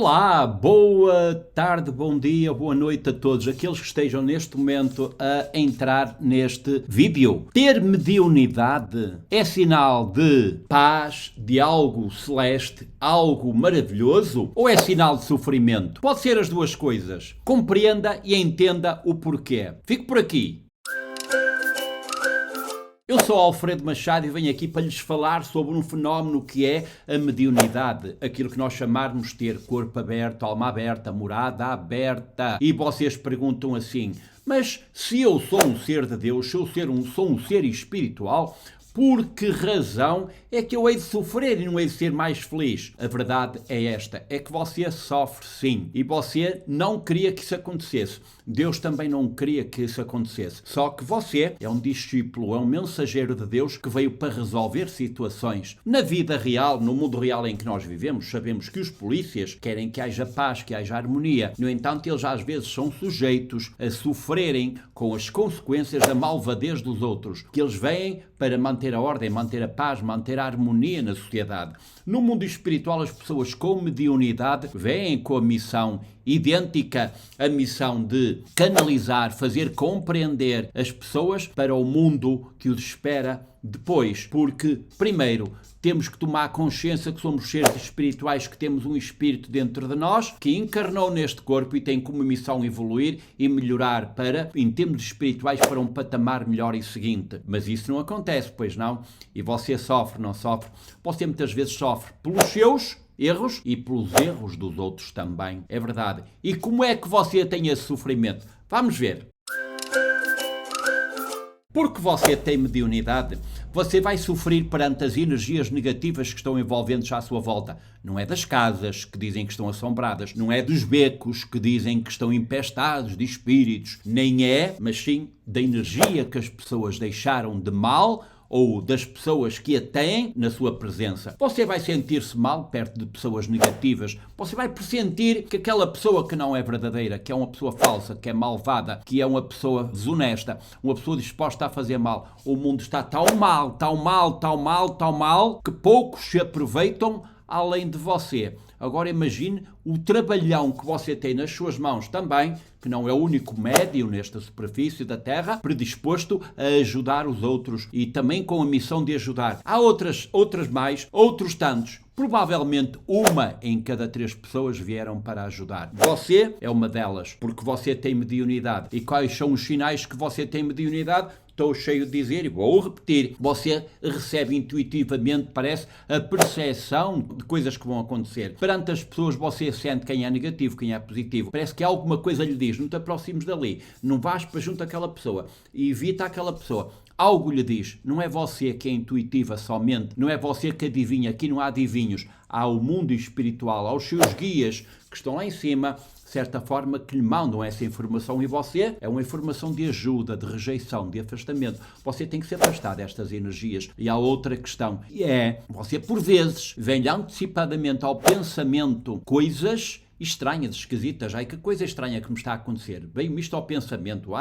Olá, boa tarde, bom dia, boa noite a todos aqueles que estejam neste momento a entrar neste vídeo. Ter mediunidade é sinal de paz, de algo celeste, algo maravilhoso, ou é sinal de sofrimento? Pode ser as duas coisas. Compreenda e entenda o porquê. Fico por aqui. Eu sou Alfredo Machado e venho aqui para lhes falar sobre um fenómeno que é a mediunidade, aquilo que nós chamarmos ter corpo aberto, alma aberta, morada aberta. E vocês perguntam assim, mas se eu sou um ser de Deus, se eu sou um ser espiritual, por que razão é que eu hei de sofrer e não hei de ser mais feliz? A verdade é esta, é que você sofre sim, e você não queria que isso acontecesse. Deus também não queria que isso acontecesse. Só que você é um discípulo, é um mensageiro de Deus que veio para resolver situações. Na vida real, no mundo real em que nós vivemos, sabemos que os polícias querem que haja paz, que haja harmonia. No entanto, eles às vezes são sujeitos a sofrerem com as consequências da malvadez dos outros, que eles vêm para manter a ordem, manter a paz, manter a harmonia na sociedade. No mundo espiritual, as pessoas com mediunidade vêm com a missão idêntica, a missão de canalizar, fazer compreender as pessoas para o mundo que os espera depois. Porque, primeiro, temos que tomar consciência que somos seres espirituais, que temos um espírito dentro de nós, que encarnou neste corpo e tem como missão evoluir e melhorar para, em termos espirituais, para um patamar melhor e seguinte. Mas isso não acontece, pois não? E você sofre, não sofre? Você muitas vezes sofre pelos seus erros e pelos erros dos outros também. É verdade. E como é que você tem esse sofrimento? Vamos ver. Porque você tem mediunidade, você vai sofrer perante as energias negativas que estão envolventes à sua volta. Não é das casas que dizem que estão assombradas, não é dos becos que dizem que estão empestados de espíritos, nem é, mas sim da energia que as pessoas deixaram de mal ou das pessoas que a têm na sua presença. Você vai sentir-se mal perto de pessoas negativas. Você vai pressentir que aquela pessoa que não é verdadeira, que é uma pessoa falsa, que é malvada, que é uma pessoa desonesta, uma pessoa disposta a fazer mal. O mundo está tão mal, tão mal, tão mal, tão mal, que poucos se aproveitam além de você. Agora imagine o trabalhão que você tem nas suas mãos também, que não é o único médium nesta superfície da Terra, predisposto a ajudar os outros e também com a missão de ajudar. Há outros tantos. Provavelmente uma em cada 3 pessoas vieram para ajudar. Você é uma delas, porque você tem mediunidade. E quais são os sinais que você tem mediunidade? Estou cheio de dizer e vou repetir. Você recebe intuitivamente, parece, a percepção de coisas que vão acontecer. Perante as pessoas você sente quem é negativo, quem é positivo. Parece que alguma coisa lhe diz, não te aproximes dali, não vás para junto àquela pessoa, evita aquela pessoa. Algo lhe diz, não é você que é intuitiva somente, não é você que adivinha, aqui não há adivinhos, há o mundo espiritual, há os seus guias que estão lá em cima, de certa forma, que lhe mandam essa informação e você é uma informação de ajuda, de rejeição, de afastamento. Você tem que se afastar destas energias. E há outra questão, e é, você por vezes vem antecipadamente ao pensamento coisas estranhas, esquisitas, ai que coisa estranha que me está a acontecer. Bem-me isto ao pensamento,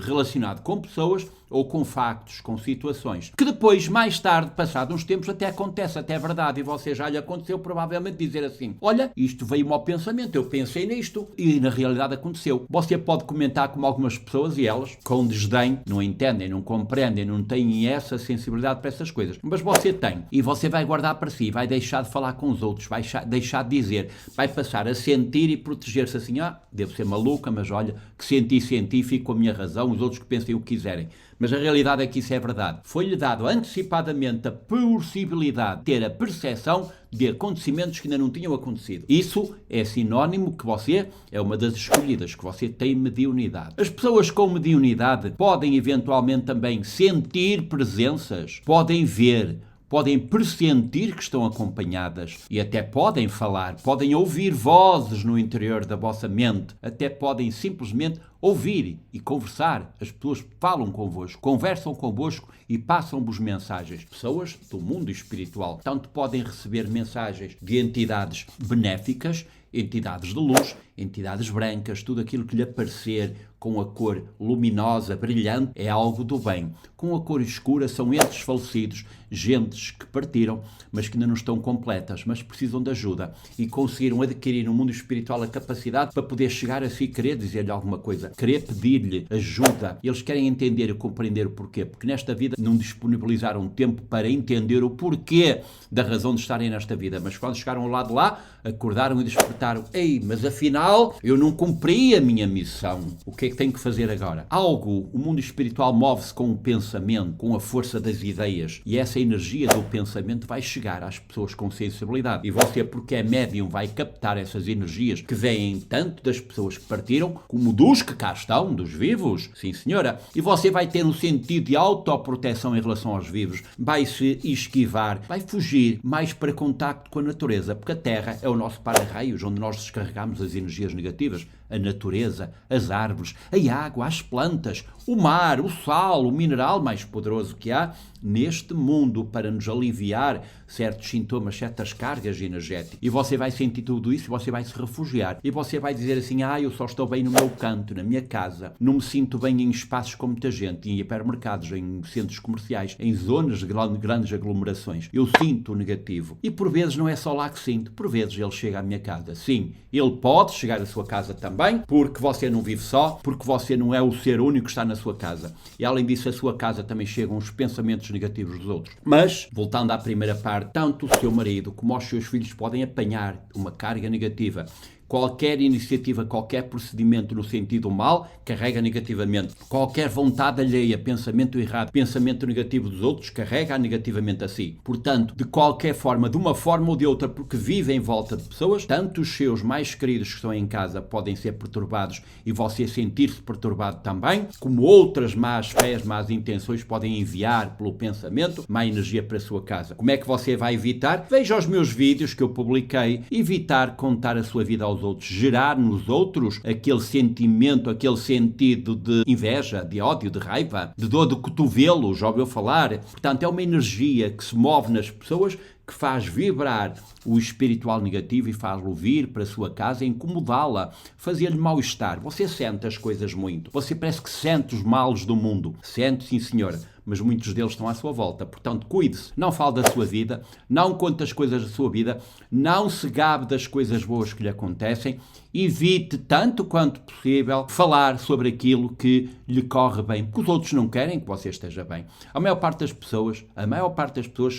relacionado com pessoas ou com factos, com situações, que depois, mais tarde, passado uns tempos, até acontece, até é verdade, e você já lhe aconteceu provavelmente dizer assim, olha, isto veio-me ao pensamento, eu pensei nisto, e na realidade aconteceu. Você pode comentar com algumas pessoas e elas, com desdém, não entendem, não compreendem, não têm essa sensibilidade para essas coisas, mas você tem, e você vai guardar para si, vai deixar de falar com os outros, vai deixar de dizer, vai passar a sentir e proteger-se assim, devo ser maluca, mas olha, que senti, fico com a minha razão, os outros que pensem o que quiserem. Mas a realidade é que isso é verdade. Foi-lhe dado antecipadamente a possibilidade de ter a percepção de acontecimentos que ainda não tinham acontecido. Isso é sinónimo que você é uma das escolhidas, que você tem mediunidade. As pessoas com mediunidade podem eventualmente também sentir presenças, podem ver, podem pressentir que estão acompanhadas e até podem falar, podem ouvir vozes no interior da vossa mente, até podem simplesmente ouvir e conversar. As pessoas falam convosco, conversam convosco e passam-vos mensagens. Pessoas do mundo espiritual tanto podem receber mensagens de entidades benéficas, entidades de luz, entidades brancas, tudo aquilo que lhe aparecer com a cor luminosa, brilhante, é algo do bem. Com a cor escura são entes falecidos, gentes que partiram, mas que ainda não estão completas, mas precisam de ajuda e conseguiram adquirir no mundo espiritual a capacidade para poder chegar a si, querer dizer-lhe alguma coisa, querer pedir-lhe ajuda. Eles querem entender e compreender o porquê, porque nesta vida não disponibilizaram tempo para entender o porquê da razão de estarem nesta vida, mas quando chegaram ao lado de lá, acordaram e despertaram. Ei, mas afinal, eu não cumpri a minha missão. O que é que tenho que fazer agora? O mundo espiritual move-se com o pensamento, com a força das ideias, e essa energia do pensamento vai chegar às pessoas com sensibilidade. E você, porque é médium, vai captar essas energias que vêm tanto das pessoas que partiram, como dos que cá estão, dos vivos. Sim, senhora. E você vai ter um sentido de autoproteção em relação aos vivos, vai se esquivar, vai fugir mais para contacto com a natureza, porque a Terra é o nosso para-raios, onde nós descarregamos as energias negativas. A natureza, as árvores, a água, as plantas, o mar, o sal, o mineral mais poderoso que há neste mundo para nos aliviar certos sintomas, certas cargas energéticas. E você vai sentir tudo isso e você vai se refugiar. E você vai dizer assim, eu só estou bem no meu canto, na minha casa. Não me sinto bem em espaços com muita gente, em hipermercados, em centros comerciais, em zonas de grandes aglomerações. Eu sinto o negativo. E por vezes não é só lá que sinto, por vezes ele chega à minha casa. Sim, ele pode chegar à sua casa também, porque você não vive só, porque você não é o ser único que está na sua casa. E além disso, a sua casa também chegam os pensamentos negativos dos outros. Mas, voltando à primeira parte, tanto o seu marido como os seus filhos podem apanhar uma carga negativa. Qualquer iniciativa, qualquer procedimento no sentido mal, carrega negativamente. Qualquer vontade alheia, pensamento errado, pensamento negativo dos outros, carrega negativamente a si. Portanto, de qualquer forma, de uma forma ou de outra, porque vive em volta de pessoas, tanto os seus mais queridos que estão em casa podem ser perturbados e você sentir-se perturbado também, como outras más fés, más intenções podem enviar pelo pensamento má energia para a sua casa. Como é que você vai evitar? Veja os meus vídeos que eu publiquei. Evitar contar a sua vida aos outros, gerar nos outros aquele sentimento, aquele sentido de inveja, de ódio, de raiva, de dor de cotovelo, já ouviu falar? Portanto, é uma energia que se move nas pessoas, que faz vibrar o espiritual negativo e faz-lo vir para a sua casa e incomodá-la, fazer-lhe mal-estar. Você sente as coisas muito. Você parece que sente os males do mundo. Sente, sim, senhora. Mas muitos deles estão à sua volta. Portanto, cuide-se. Não fale da sua vida, não conte as coisas da sua vida, não se gabe das coisas boas que lhe acontecem. Evite, tanto quanto possível, falar sobre aquilo que lhe corre bem, porque os outros não querem que você esteja bem. A maior parte das pessoas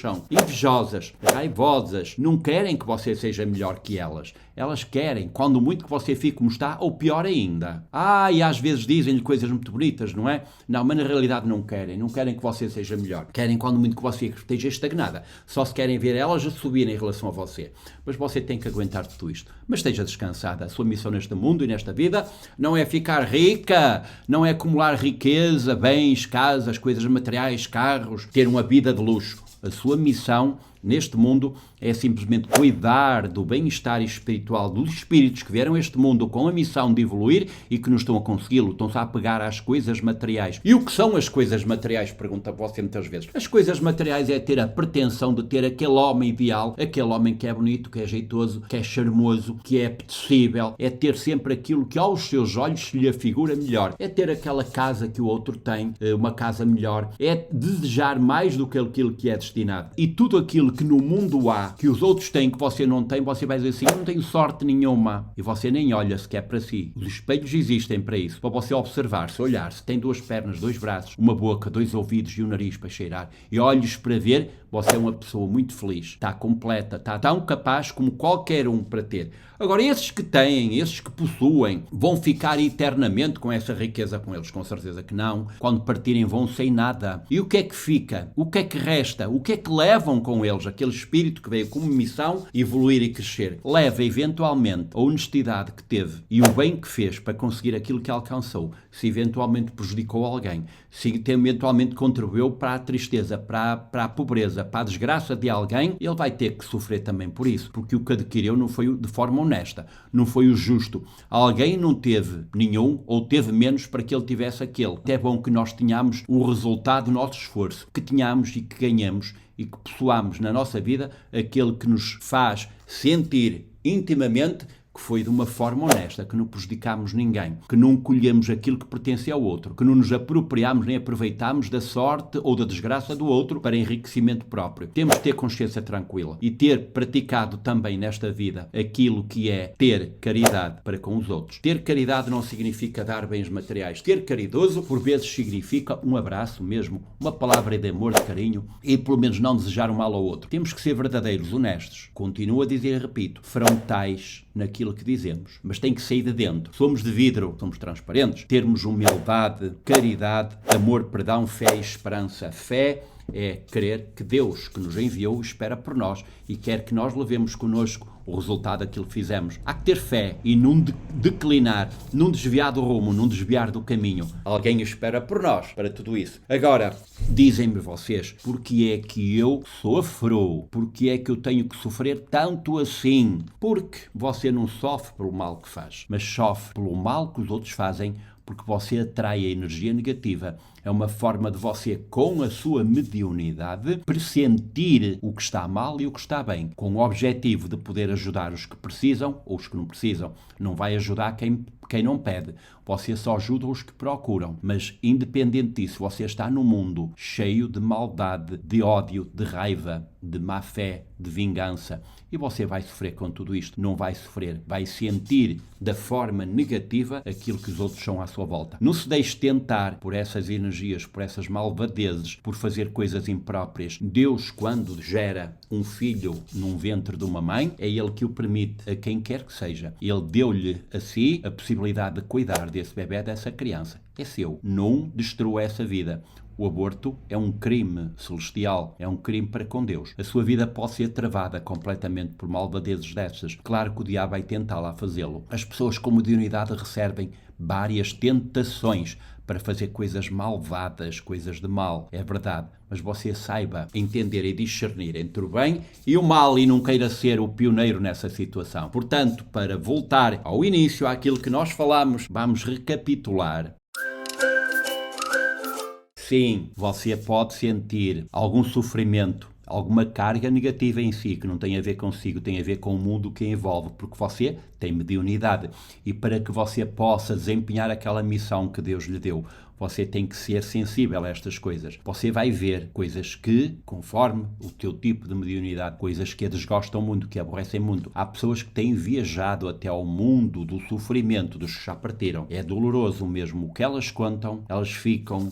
são invejosas, raivosas, não querem que você seja melhor que elas. Elas querem, quando muito, que você fique como está, ou pior ainda. E às vezes dizem-lhe coisas muito bonitas, não é? Não, mas na realidade não querem que você seja melhor. Querem, quando muito, que você esteja estagnada. Só se querem ver elas a subir em relação a você. Mas você tem que aguentar tudo isto. Mas esteja descansada. A sua missão neste mundo e nesta vida não é ficar rica, não é acumular riqueza, bens, casas, coisas materiais, carros, ter uma vida de luxo. A sua missão neste mundo é simplesmente cuidar do bem-estar espiritual dos espíritos que vieram a este mundo com a missão de evoluir e que não estão a consegui-lo, estão-se a apegar às coisas materiais. E o que são as coisas materiais? Pergunta você muitas vezes. As coisas materiais é ter a pretensão de ter aquele homem ideal, aquele homem que é bonito, que é jeitoso, que é charmoso, que é apetecível, é ter sempre aquilo que aos seus olhos se lhe afigura melhor, é ter aquela casa que o outro tem, uma casa melhor, é desejar mais do que aquilo que é destinado. E tudo aquilo que no mundo há, que os outros têm, que você não tem, você vai dizer assim, eu não tenho sorte nenhuma. E você nem olha sequer para si. Os espelhos existem para isso, para você observar, se olhar, se tem 2 pernas, 2 braços, uma boca, 2 ouvidos e um nariz para cheirar, e olhos para ver, você é uma pessoa muito feliz, está completa, está tão capaz como qualquer um para ter. Agora, esses que têm, esses que possuem, vão ficar eternamente com essa riqueza com eles? Com certeza que não. Quando partirem vão sem nada. E o que é que fica? O que é que resta? O que é que levam com eles? Aquele espírito que veio como missão evoluir e crescer. Leva eventualmente a honestidade que teve e o bem que fez para conseguir aquilo que alcançou. Se eventualmente prejudicou alguém, se eventualmente contribuiu para a tristeza, para a pobreza, tristeza, para a desgraça de alguém, ele vai ter que sofrer também por isso, porque o que adquiriu não foi de forma honesta, não foi o justo. Alguém não teve nenhum ou teve menos para que ele tivesse aquele. É bom que nós tenhamos o resultado do nosso esforço, que tenhamos e que ganhemos e que possuamos na nossa vida aquele que nos faz sentir intimamente que foi de uma forma honesta, que não prejudicámos ninguém, que não colhemos aquilo que pertence ao outro, que não nos apropriámos nem aproveitámos da sorte ou da desgraça do outro para enriquecimento próprio. Temos de ter consciência tranquila e ter praticado também nesta vida aquilo que é ter caridade para com os outros. Ter caridade não significa dar bens materiais. Ter caridoso, por vezes, significa um abraço mesmo, uma palavra de amor, de carinho e pelo menos não desejar o mal ao outro. Temos que ser verdadeiros, honestos. Continuo a dizer e repito, frontais naquilo que dizemos, mas tem que sair de dentro. Somos de vidro, somos transparentes. Termos humildade, caridade, amor, perdão, fé e esperança. Fé é crer que Deus, que nos enviou, espera por nós e quer que nós levemos connosco o resultado daquilo que fizemos. Há que ter fé e não declinar, não desviar do rumo, não desviar do caminho. Alguém espera por nós para tudo isso. Agora, dizem-me vocês, porque é que eu sofro? Porque é que eu tenho que sofrer tanto assim? Porque você não sofre pelo mal que faz, mas sofre pelo mal que os outros fazem, porque você atrai a energia negativa. É uma forma de você, com a sua mediunidade, pressentir o que está mal e o que está bem, com o objetivo de poder ajudar os que precisam ou os que não precisam. Não vai ajudar quem não pede. Você só ajuda os que procuram. Mas, independente disso, você está num mundo cheio de maldade, de ódio, de raiva, de má fé, de vingança. E você vai sofrer com tudo isto. Não vai sofrer. Vai sentir da forma negativa aquilo que os outros são à sua volta. Não se deixe tentar por essas energias, por essas malvadezes, por fazer coisas impróprias. Deus, quando gera um filho num ventre de uma mãe, é Ele que o permite a quem quer que seja. Ele deu-lhe a si a possibilidade de cuidar desse bebê, dessa criança. É seu. Não destrua essa vida. O aborto é um crime celestial, é um crime para com Deus. A sua vida pode ser travada completamente por malvadezes dessas. Claro que o diabo vai tentar lá fazê-lo. As pessoas com mediunidade recebem várias tentações para fazer coisas malvadas, coisas de mal. É verdade. Mas você saiba entender e discernir entre o bem e o mal e não queira ser o pioneiro nessa situação. Portanto, para voltar ao início, àquilo que nós falamos, vamos recapitular. Sim, você pode sentir algum sofrimento, alguma carga negativa em si, que não tem a ver consigo, tem a ver com o mundo que envolve, porque você tem mediunidade. E para que você possa desempenhar aquela missão que Deus lhe deu, você tem que ser sensível a estas coisas. Você vai ver coisas que, conforme o teu tipo de mediunidade, coisas que a desgostam muito, que a aborrecem muito. Há pessoas que têm viajado até ao mundo do sofrimento, dos que já partiram. É doloroso mesmo o que elas contam, elas ficam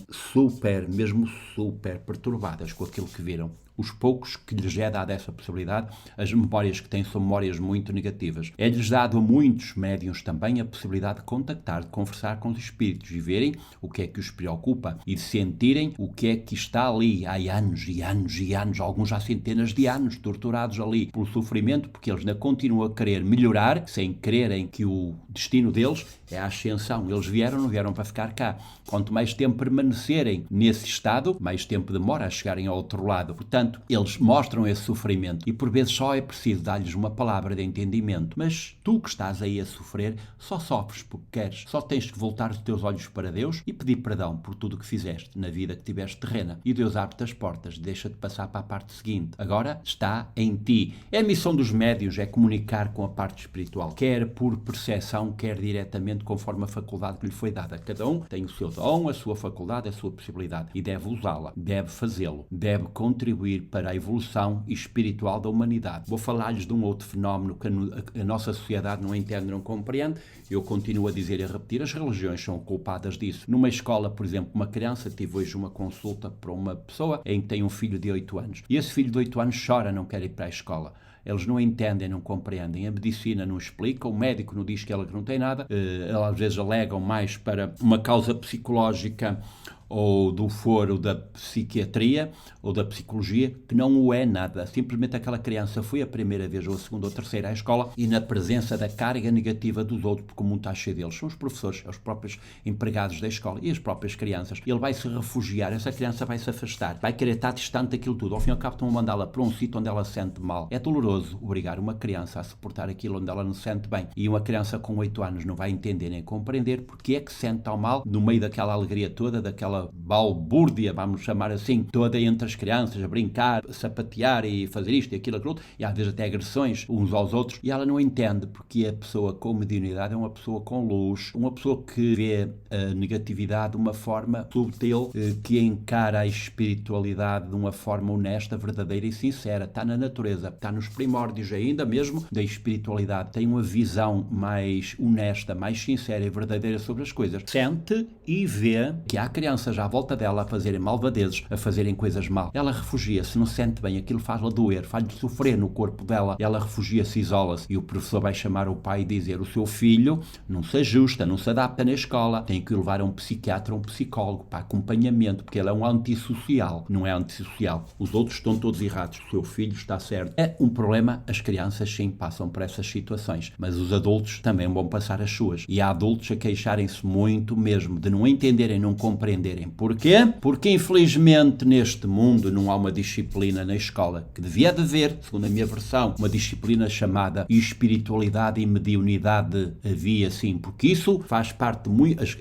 mesmo super perturbadas com aquilo que viram. Os poucos que lhes é dada essa possibilidade, as memórias que têm são memórias muito negativas. É-lhes dado a muitos médiuns também a possibilidade de contactar, de conversar com os espíritos e verem o que é que os preocupa e de sentirem o que é que está ali há anos e anos e anos, alguns há centenas de anos, torturados ali pelo sofrimento, porque eles ainda continuam a querer melhorar, sem crerem que o destino deles é a ascensão. Eles não vieram para ficar cá. Quanto mais tempo permanecerem nesse estado, mais tempo demora a chegarem ao outro lado. Portanto, eles mostram esse sofrimento e por vezes só é preciso dar-lhes uma palavra de entendimento. Mas tu que estás aí a sofrer, só sofres porque queres. Só tens que voltar os teus olhos para Deus e pedir perdão por tudo o que fizeste na vida que tiveste terrena. E Deus abre-te as portas, deixa-te passar para a parte seguinte. Agora está em ti. É a missão dos médiuns, é comunicar com a parte espiritual, quer por percepção, quer diretamente conforme a faculdade que lhe foi dada. Cada um tem o seu dom, a sua faculdade, a sua possibilidade e deve usá-la, deve fazê-lo, deve contribuir para a evolução espiritual da humanidade. Vou falar-lhes de um outro fenómeno que a nossa sociedade não entende, não compreende. Eu continuo a dizer e a repetir, as religiões são culpadas disso. Numa escola, por exemplo, uma criança, tive hoje uma consulta para uma pessoa em que tem um filho de 8 anos. E esse filho de 8 anos chora, não quer ir para a escola. Eles não entendem, não compreendem. A medicina não explica, o médico não diz que ela não tem nada. Elas às vezes alegam mais para uma causa psicológica ou do foro da psiquiatria ou da psicologia, que não o é nada. Simplesmente aquela criança foi a primeira vez ou a segunda ou a terceira à escola e na presença da carga negativa dos outros, porque o mundo está cheio deles, são os professores, os próprios empregados da escola e as próprias crianças. Ele vai se refugiar, essa criança vai se afastar, vai querer estar distante daquilo tudo. Ao fim e ao cabo estão a mandá-la para um sítio onde ela se sente mal. É doloroso obrigar uma criança a suportar aquilo onde ela não se sente bem. E uma criança com 8 anos não vai entender nem compreender porque é que se sente tão mal no meio daquela alegria toda, daquela balbúrdia, vamos chamar assim, toda entre as crianças, a brincar, a sapatear e fazer isto e aquilo, e às vezes até agressões uns aos outros, e ela não entende porque a pessoa com mediunidade é uma pessoa com luz, uma pessoa que vê a negatividade de uma forma subtil, que encara a espiritualidade de uma forma honesta, verdadeira e sincera. Está na natureza, está nos primórdios ainda mesmo da espiritualidade, tem uma visão mais honesta, mais sincera e verdadeira sobre as coisas. Sente e vê que há crianças à volta dela a fazerem malvadezes, a fazerem coisas mal. Ela refugia-se, não sente bem, aquilo faz-la doer, faz-lhe sofrer no corpo dela. Ela refugia-se, isola-se. E o professor vai chamar o pai e dizer: o seu filho não se ajusta, não se adapta na escola, tem que o levar a um psiquiatra, a um psicólogo, para acompanhamento, porque ele é um antissocial. Não é antissocial. Os outros estão todos errados. O seu filho está certo. É um problema, as crianças sim passam por essas situações, mas os adultos também vão passar as suas. E há adultos a queixarem-se muito mesmo de não entenderem, não compreenderem. Porquê? Porque infelizmente neste mundo não há uma disciplina na escola que devia de haver, segundo a minha versão, uma disciplina chamada espiritualidade e mediunidade. Havia sim, porque isso faz parte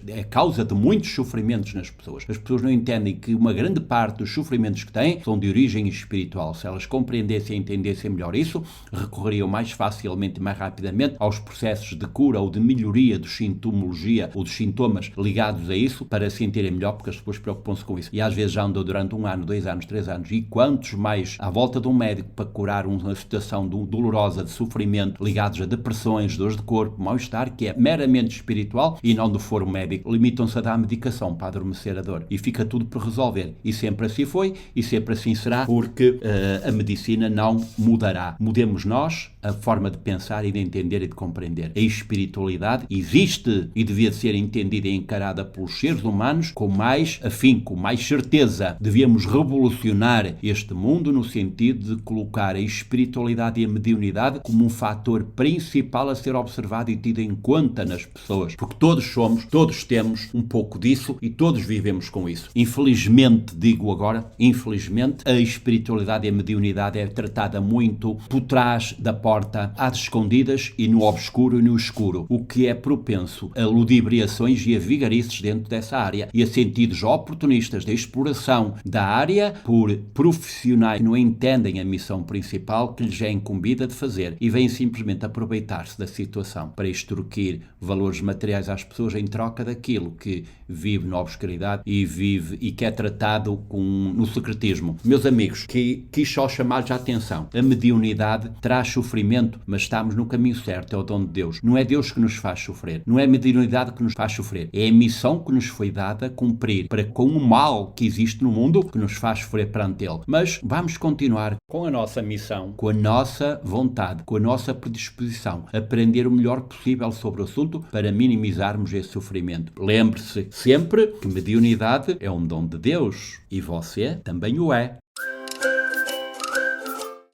é causa de muitos sofrimentos nas pessoas. As pessoas não entendem que uma grande parte dos sofrimentos que têm são de origem espiritual. Se elas compreendessem e entendessem melhor isso, recorreriam mais facilmente e mais rapidamente aos processos de cura ou de melhoria de sintomologia ou dos sintomas ligados a isso para se sentirem melhor, porque as pessoas preocupam-se com isso. E às vezes já andou durante 1 ano, 2 anos, 3 anos, e quantos mais à volta de um médico para curar uma situação dolorosa de sofrimento ligados a depressões, dores de corpo, mal-estar, que é meramente espiritual e não do foro médico. Limitam-se a dar medicação para adormecer a dor. E fica tudo por resolver. E sempre assim foi e sempre assim será, porque a medicina não mudará. Mudemos nós a forma de pensar e de entender e de compreender. A espiritualidade existe e devia ser entendida e encarada pelos seres humanos com mais afinco, mais certeza. Devíamos revolucionar este mundo no sentido de colocar a espiritualidade e a mediunidade como um fator principal a ser observado e tido em conta nas pessoas. Porque todos somos, todos temos um pouco disso e todos vivemos com isso. Infelizmente, digo agora, infelizmente, a espiritualidade e a mediunidade é tratada muito por trás da porta, às escondidas e no obscuro e no escuro, o que é propenso a ludibriações e a vigarices dentro dessa área e a sentidos oportunistas de exploração da área por profissionais que não entendem a missão principal que lhes é incumbida de fazer e vêm simplesmente aproveitar-se da situação para extorquir valores materiais às pessoas em troca daquilo que vive na obscuridade e vive e que é tratado no secretismo. Meus amigos, quis só chamar-lhes a atenção. A mediunidade traz sofrimento, mas estamos no caminho certo, é o dom de Deus. Não é Deus que nos faz sofrer, não é a mediunidade que nos faz sofrer, é a missão que nos foi dada a cumprir para com o mal que existe no mundo que nos faz sofrer perante ele. Mas vamos continuar com a nossa missão, com a nossa vontade, com a nossa predisposição, aprender o melhor possível sobre o assunto para minimizarmos esse sofrimento. Lembre-se sempre que mediunidade é um dom de Deus e você também o é.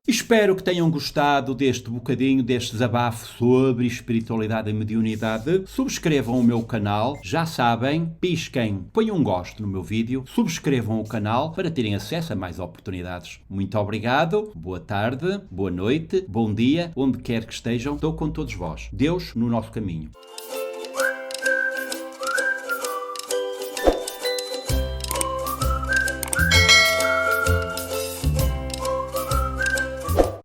Espero que tenham gostado deste bocadinho, deste desabafo sobre espiritualidade e mediunidade. Subscrevam o meu canal, já sabem, pisquem, ponham um gosto no meu vídeo, subscrevam o canal para terem acesso a mais oportunidades. Muito obrigado, boa tarde, boa noite, bom dia, onde quer que estejam, estou com todos vós. Deus no nosso caminho.